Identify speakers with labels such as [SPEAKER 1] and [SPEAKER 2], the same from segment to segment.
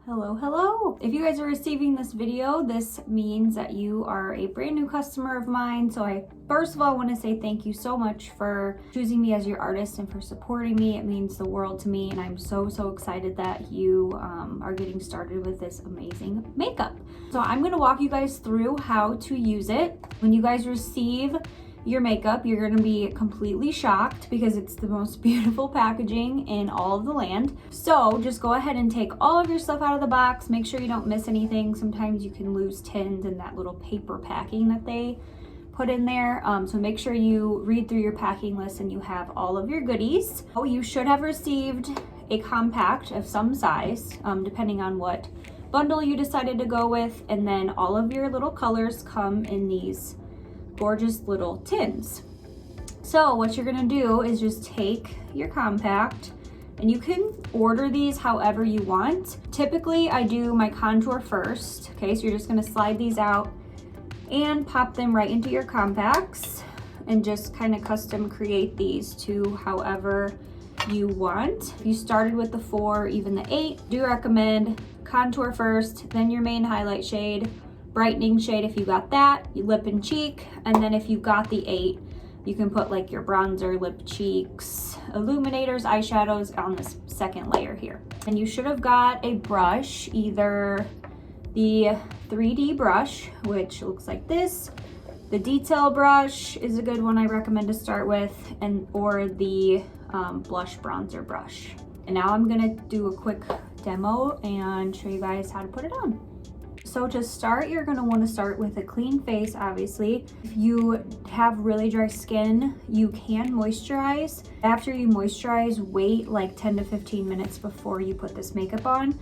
[SPEAKER 1] Hello, hello. If you guys are receiving this video, this means that you are a brand new customer of mine. So I first of all want to say thank you so much for choosing me as your artist and for supporting me. It means the world to me, and I'm so excited that you are getting started with this amazing makeup. So I'm going to walk you guys through how to use it. When you guys receive your makeup, you're going to be completely shocked because it's the most beautiful packaging in all of the land. So just go ahead and take all of your stuff out of the box. Make sure you don't miss anything. Sometimes you can lose tins in that little paper packing that they put in there. So make sure you read through your packing list and you have all of your goodies. Oh, you should have received a compact of some size, depending on what bundle you decided to go with. And then all of your little colors come in these gorgeous little tins. So what you're gonna do is just take your compact, and you can order these however you want. Typically I do my contour first. Okay, so you're just gonna slide these out and pop them right into your compacts and just kind of custom create these to however you want. If you started with the 4, even the 8, do recommend contour first, then your main highlight shade, brightening shade if you got that, your lip and cheek, and then if you got the 8, you can put like your bronzer, lip cheeks, illuminators, eyeshadows on this second layer here. And you should have got a brush, either the 3D brush, which looks like this, the detail brush is a good one I recommend to start with, and or the blush bronzer brush. And now I'm gonna do a quick demo and show you guys how to put it on. So to start, you're gonna wanna start with a clean face, obviously. If you have really dry skin, you can moisturize. After you moisturize, wait like 10 to 15 minutes before you put this makeup on.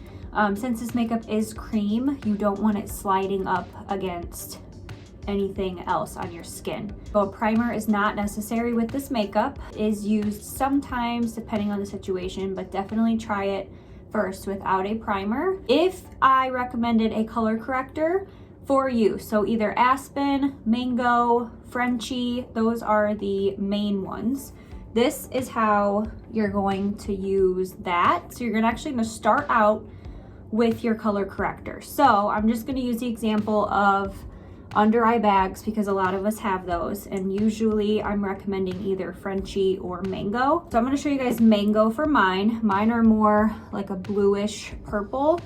[SPEAKER 1] Since this makeup is cream, you don't want it sliding up against anything else on your skin. So a primer is not necessary with this makeup. It is used sometimes depending on the situation, but definitely try it first without a primer. If I recommended a color corrector for you, so either Aspen, Mango, Frenchie, those are the main ones. This is how you're going to use that. So you're actually gonna start out with your color corrector. So I'm just gonna use the example of under eye bags because a lot of us have those, and usually I'm recommending either Frenchie or Mango. So I'm going to show you guys Mango for mine. Mine are more like a bluish purple.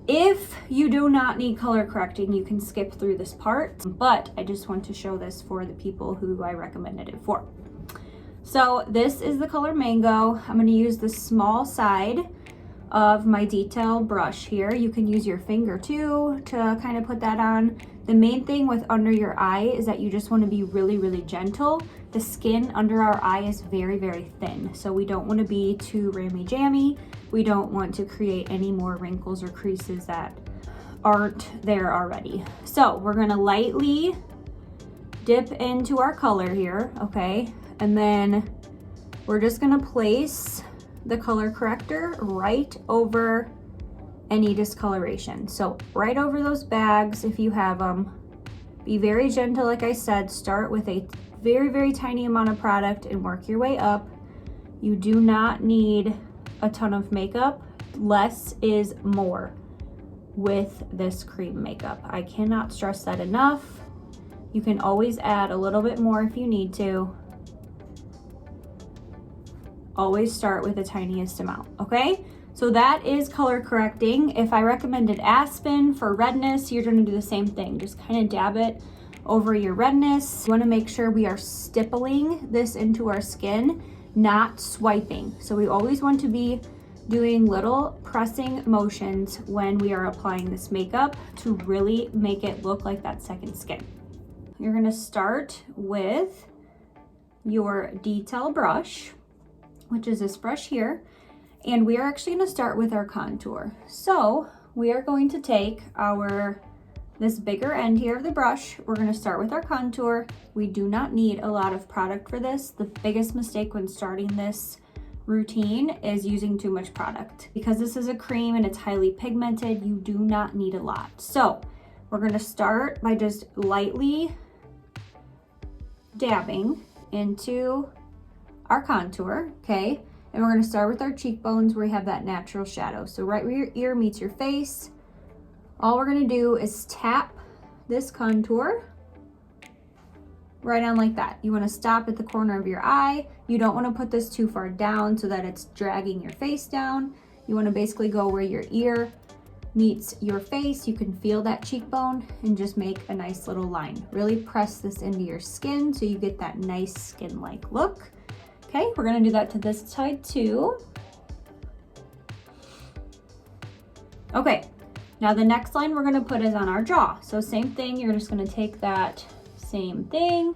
[SPEAKER 1] If you do not need color correcting, you can skip through this part, but I just want to show this for the people who I recommended it for. So this is the color Mango. I'm going to use the small side of my detail brush here. You can use your finger too to kind of put that on. The main thing with under your eye is that you just want to be really gentle. The skin under our eye is very thin, so we don't want to be too rammy-jammy. We don't want to create any more wrinkles or creases that aren't there already. So we're going to lightly dip into our color here, okay? And then we're just going to place the color corrector right over any discoloration. So right over those bags if you have them. Be very gentle, like I said. Start with a very tiny amount of product and work your way up. You do not need a ton of makeup. Less is more with this cream makeup. I cannot stress that enough. You can always add a little bit more if you need to. Always start with the tiniest amount, okay? So that is color correcting. If I recommended Aspen for redness, you're gonna do the same thing. Just kind of dab it over your redness. You wanna make sure we are stippling this into our skin, not swiping. So we always want to be doing little pressing motions when we are applying this makeup to really make it look like that second skin. You're gonna start with your detail brush, which is this brush here. And we are actually going to start with our contour. So we are going to take this bigger end here of the brush. We're going to start with our contour. We do not need a lot of product for this. The biggest mistake when starting this routine is using too much product. Because this is a cream and it's highly pigmented, you do not need a lot. So we're going to start by just lightly dabbing into our contour, okay? And we're going to start with our cheekbones where we have that natural shadow. So right where your ear meets your face, all we're going to do is tap this contour right on like that. You want to stop at the corner of your eye. You don't want to put this too far down so that it's dragging your face down. You want to basically go where your ear meets your face. You can feel that cheekbone and just make a nice little line. Really press this into your skin so you get that nice skin-like look. Okay, we're gonna do that to this side too. Okay, now the next line we're gonna put is on our jaw. So same thing, you're just gonna take that same thing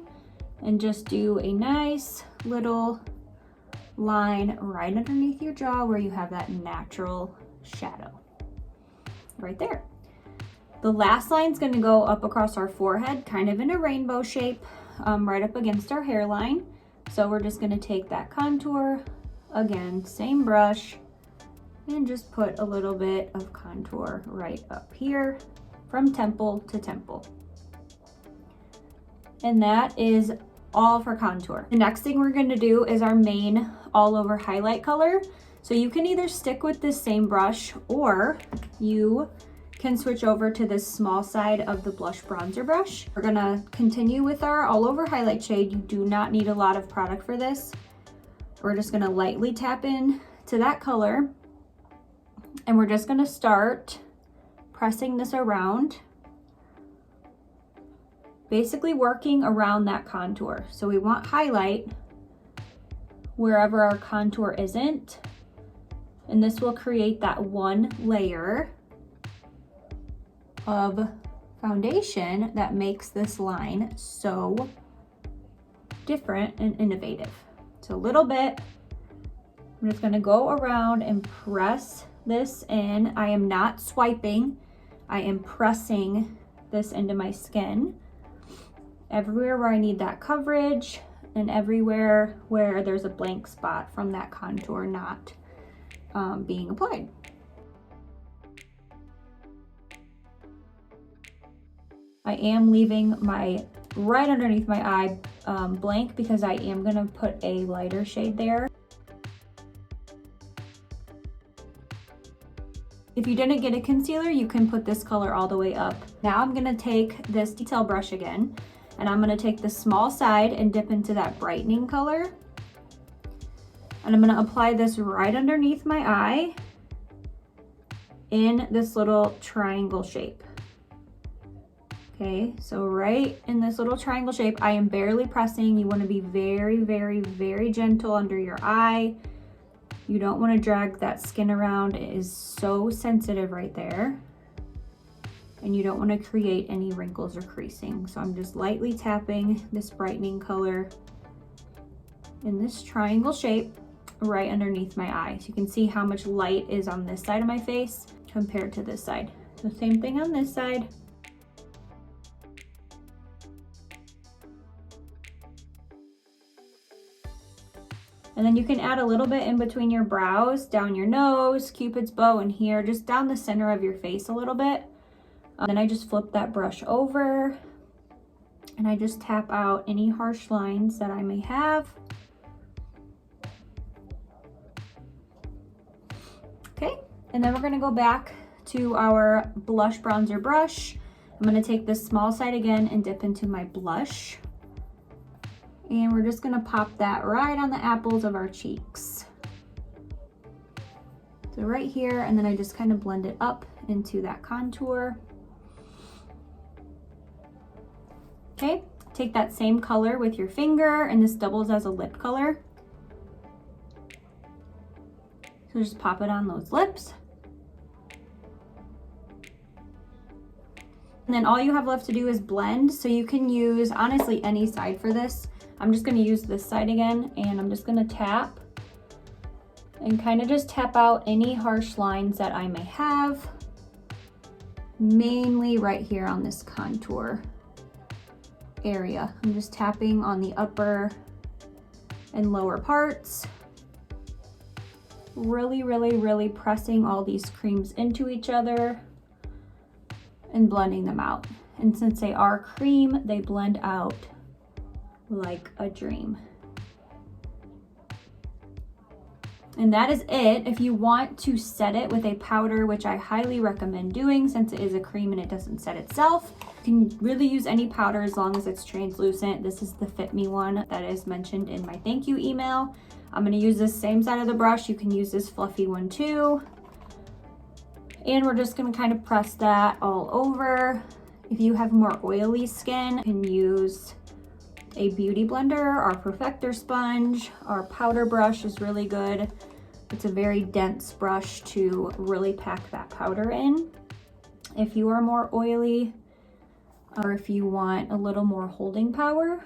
[SPEAKER 1] and just do a nice little line right underneath your jaw where you have that natural shadow. Right there. The last line is going to go up across our forehead, kind of in a rainbow shape, right up against our hairline. So we're just going to take that contour, again, same brush, and just put a little bit of contour right up here from temple to temple. And that is all for contour. The next thing we're going to do is our main all over highlight color. So you can either stick with this same brush or you can switch over to this small side of the blush bronzer brush. We're gonna continue with our all over highlight shade. You do not need a lot of product for this. We're just gonna lightly tap in to that color and we're just gonna start pressing this around, basically working around that contour. So we want highlight wherever our contour isn't. And this will create that one layer of foundation that makes this line so different and innovative. So a little bit, I'm just gonna go around and press this in. I am not swiping, I am pressing this into my skin. Everywhere where I need that coverage and everywhere where there's a blank spot from that contour not being applied. I am leaving my right underneath my eye blank because I am gonna put a lighter shade there. If you didn't get a concealer, you can put this color all the way up. Now I'm gonna take this detail brush again, and I'm gonna take the small side and dip into that brightening color. And I'm gonna apply this right underneath my eye in this little triangle shape. Okay, so right in this little triangle shape, I am barely pressing. You wanna be very, very, very gentle under your eye. You don't wanna drag that skin around. It is so sensitive right there. And you don't wanna create any wrinkles or creasing. So I'm just lightly tapping this brightening color in this triangle shape right underneath my eye. So you can see how much light is on this side of my face compared to this side. So same thing on this side. And then you can add a little bit in between your brows, down your nose, Cupid's bow, and here, just down the center of your face a little bit. Then I just flip that brush over and I just tap out any harsh lines that I may have. Okay, and then we're gonna go back to our blush bronzer brush. I'm gonna take this small side again and dip into my blush. And we're just gonna pop that right on the apples of our cheeks. So right here, and then I just kind of blend it up into that contour. Okay, take that same color with your finger, and this doubles as a lip color. So just pop it on those lips. And then all you have left to do is blend. So you can use, honestly, any side for this. I'm just gonna use this side again, and I'm just gonna tap and kind of just tap out any harsh lines that I may have, mainly right here on this contour area. I'm just tapping on the upper and lower parts. Really, really, really pressing all these creams into each other and blending them out. And since they are cream, they blend out like a dream. And that is it. If you want to set it with a powder, which I highly recommend doing since it is a cream and it doesn't set itself, you can really use any powder as long as it's translucent. This is the Fit Me one that is mentioned in my thank you email. I'm going to use this same side of the brush. You can use this fluffy one too. And we're just going to kind of press that all over. If you have more oily skin, you can use a beauty blender, our perfector sponge. Our powder brush is really good. It's a very dense brush to really pack that powder in. If you are more oily, or if you want a little more holding power,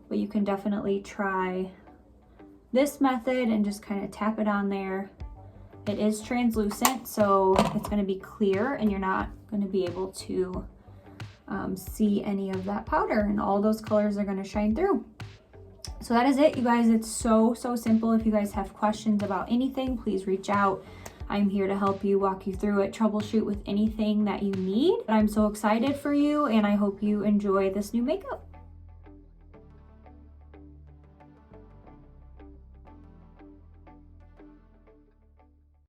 [SPEAKER 1] but you can definitely try this method and just kind of tap it on there. It is translucent, so it's going to be clear and you're not going to be able to see any of that powder, and all those colors are going to shine through. So that is it, you guys. It's so simple. If you guys have questions about anything, please reach out. I'm here to help you, walk you through it, troubleshoot with anything that you need. I'm so excited for you, and I hope you enjoy this new makeup.